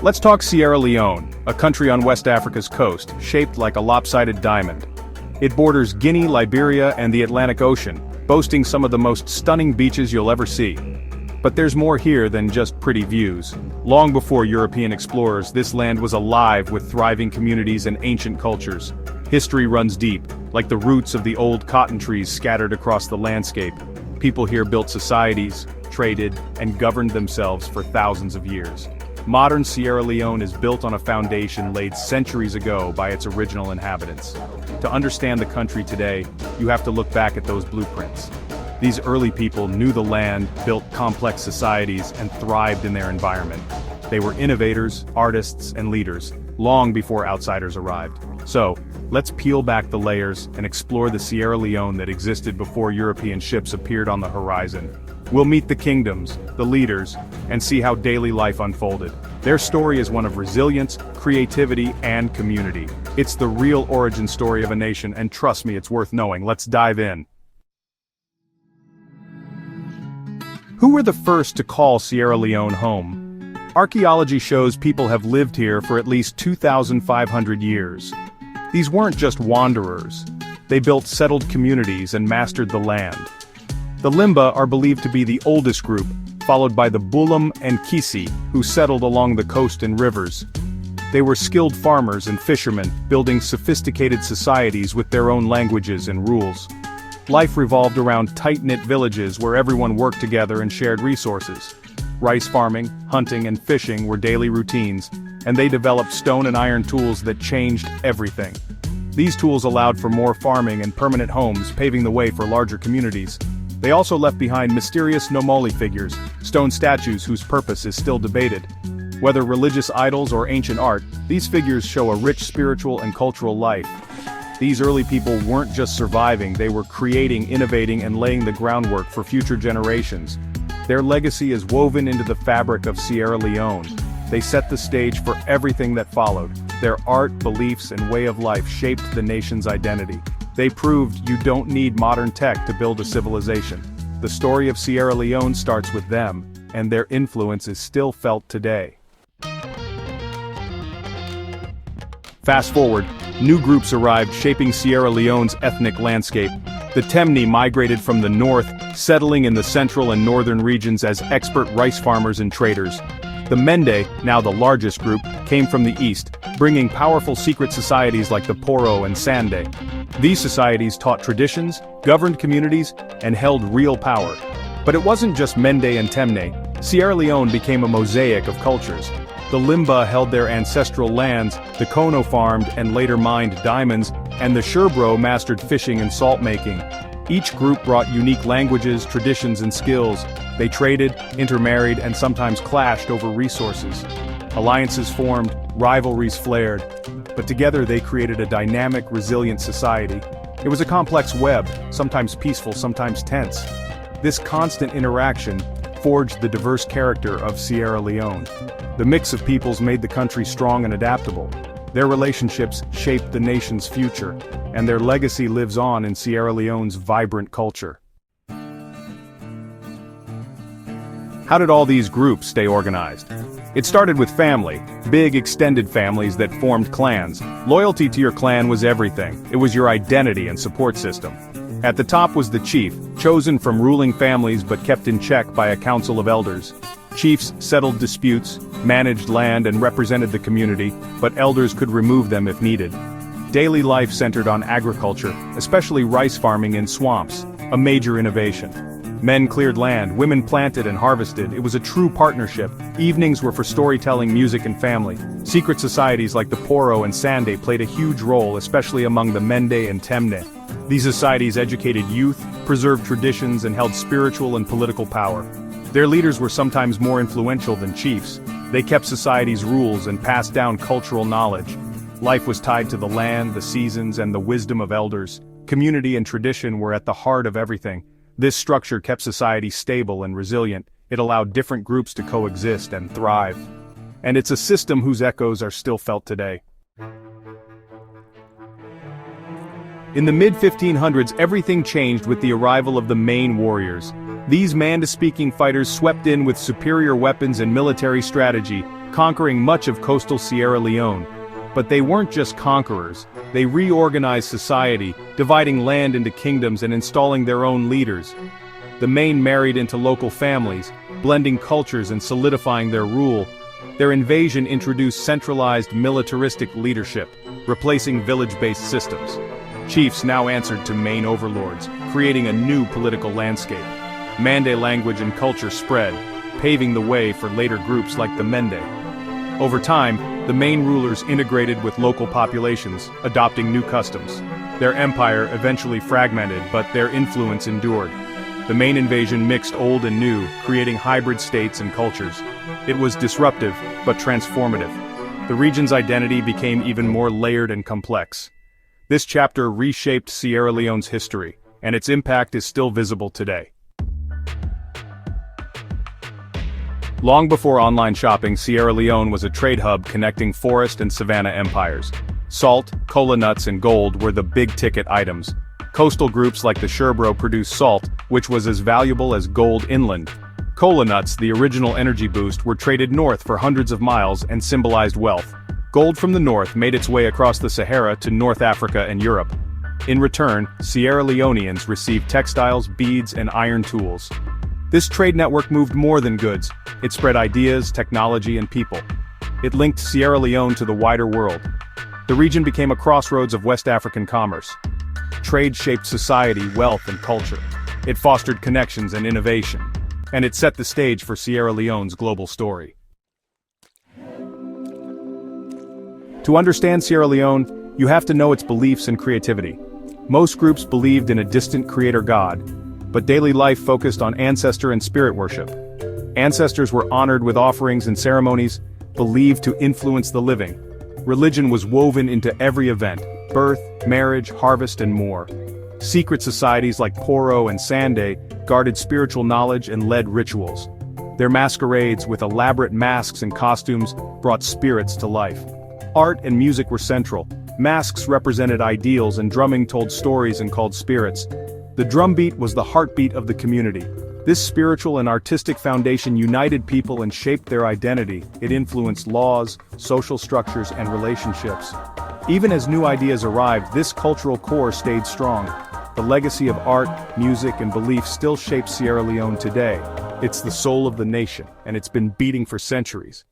Let's talk Sierra Leone, a country on West Africa's coast, shaped like a lopsided diamond. It borders Guinea, Liberia, and the Atlantic Ocean, boasting some of the most stunning beaches you'll ever see. But there's more here than just pretty views. Long before European explorers, this land was alive with thriving communities and ancient cultures. History runs deep, like the roots of the old cotton trees scattered across the landscape. People here built societies, traded, and governed themselves for thousands of years. Modern Sierra Leone is built on a foundation laid centuries ago by its original inhabitants. To understand the country today, you have to look back at those blueprints. These early people knew the land, built complex societies, and thrived in their environment. They were innovators, artists, and leaders, long before outsiders arrived. So, let's peel back the layers and explore the Sierra Leone that existed before European ships appeared on the horizon. We'll meet the kingdoms, the leaders, and see how daily life unfolded. Their story is one of resilience, creativity, and community. It's the real origin story of a nation, and trust me, it's worth knowing. Let's dive in. Who were the first to call Sierra Leone home? Archaeology shows people have lived here for at least 2,500 years. These weren't just wanderers. They built settled communities and mastered the land. The Limba are believed to be the oldest group, followed by the Bullum and Kisi, who settled along the coast and rivers. They were skilled farmers and fishermen, building sophisticated societies with their own languages and rules. Life revolved around tight-knit villages where everyone worked together and shared resources. Rice farming, hunting, and fishing were daily routines, and they developed stone and iron tools that changed everything. These tools allowed for more farming and permanent homes, paving the way for larger communities. They also left behind mysterious Nomoli figures, stone statues whose purpose is still debated. Whether religious idols or ancient art, these figures show a rich spiritual and cultural life. These early people weren't just surviving, they were creating, innovating, and laying the groundwork for future generations. Their legacy is woven into the fabric of Sierra Leone. They set the stage for everything that followed. Their art, beliefs, and way of life shaped the nation's identity. They proved you don't need modern tech to build a civilization. The story of Sierra Leone starts with them, and their influence is still felt today. Fast forward, new groups arrived shaping Sierra Leone's ethnic landscape. The Temne migrated from the north, settling in the central and northern regions as expert rice farmers and traders. The Mende, now the largest group, came from the east, bringing powerful secret societies like the Poro and Sande. These societies taught traditions, governed communities, and held real power. But it wasn't just Mende and Temne. Sierra Leone became a mosaic of cultures. The Limba held their ancestral lands, the Kono farmed and later mined diamonds, and the Sherbro mastered fishing and salt making. Each group brought unique languages, traditions, and skills. They traded, intermarried, and sometimes clashed over resources. Alliances formed, rivalries flared, but together they created a dynamic, resilient society. It was a complex web, sometimes peaceful, sometimes tense. This constant interaction forged the diverse character of Sierra Leone. The mix of peoples made the country strong and adaptable. Their relationships shaped the nation's future, and their legacy lives on in Sierra Leone's vibrant culture. How did all these groups stay organized? It started with family, big extended families that formed clans. Loyalty to your clan was everything. It was your identity and support system. At the top was the chief, chosen from ruling families but kept in check by a council of elders. Chiefs settled disputes, managed land and represented the community, but elders could remove them if needed. Daily life centered on agriculture, especially rice farming in swamps, a major innovation. Men cleared land, women planted and harvested. It was a true partnership. Evenings were for storytelling, music, and family. Secret societies like the Poro and Sande played a huge role, especially among the Mende and Temne. These societies educated youth, preserved traditions, and held spiritual and political power. Their leaders were sometimes more influential than chiefs. They kept society's rules and passed down cultural knowledge. Life was tied to the land, the seasons, and the wisdom of elders. Community and tradition were at the heart of everything. This structure kept society stable and resilient. It allowed different groups to coexist and thrive. And it's a system whose echoes are still felt today. In the mid-1500s, everything changed with the arrival of the Maine warriors. These Mende-speaking fighters swept in with superior weapons and military strategy, conquering much of coastal Sierra Leone. But they weren't just conquerors, they reorganized society, dividing land into kingdoms and installing their own leaders. The Mende married into local families, blending cultures and solidifying their rule. Their invasion introduced centralized militaristic leadership, replacing village-based systems. Chiefs now answered to Mende overlords, creating a new political landscape. Mende language and culture spread, paving the way for later groups like the Mende. Over time, the Mende rulers integrated with local populations, adopting new customs. Their empire eventually fragmented, but their influence endured. The Mende invasion mixed old and new, creating hybrid states and cultures. It was disruptive, but transformative. The region's identity became even more layered and complex. This chapter reshaped Sierra Leone's history, and its impact is still visible today. Long before online shopping, Sierra Leone was a trade hub connecting forest and savanna empires. Salt, Kola nuts and gold were the big-ticket items. Coastal groups like the Sherbro produced salt, which was as valuable as gold inland. Kola nuts, the original energy boost, were traded north for hundreds of miles and symbolized wealth. Gold from the north made its way across the Sahara to North Africa and Europe. In return, Sierra Leoneans received textiles, beads, and iron tools. This trade network moved more than goods. It spread ideas, technology, and people. It linked Sierra Leone to the wider world. The region became a crossroads of West African commerce. Trade shaped society, wealth, and culture. It fostered connections and innovation. And it set the stage for Sierra Leone's global story. To understand Sierra Leone, you have to know its beliefs and creativity. Most groups believed in a distant creator god, but daily life focused on ancestor and spirit worship. Ancestors were honored with offerings and ceremonies, believed to influence the living. Religion was woven into every event: birth, marriage, harvest, and more. Secret societies like Poro and Sande guarded spiritual knowledge and led rituals. Their masquerades, with elaborate masks and costumes, brought spirits to life. Art and music were central. Masks represented ideals and drumming told stories and called spirits. The drumbeat was the heartbeat of the community. This spiritual and artistic foundation united people and shaped their identity. It influenced laws, social structures, and relationships. Even as new ideas arrived, this cultural core stayed strong. The legacy of art, music, and belief still shapes Sierra Leone today. It's the soul of the nation, and it's been beating for centuries.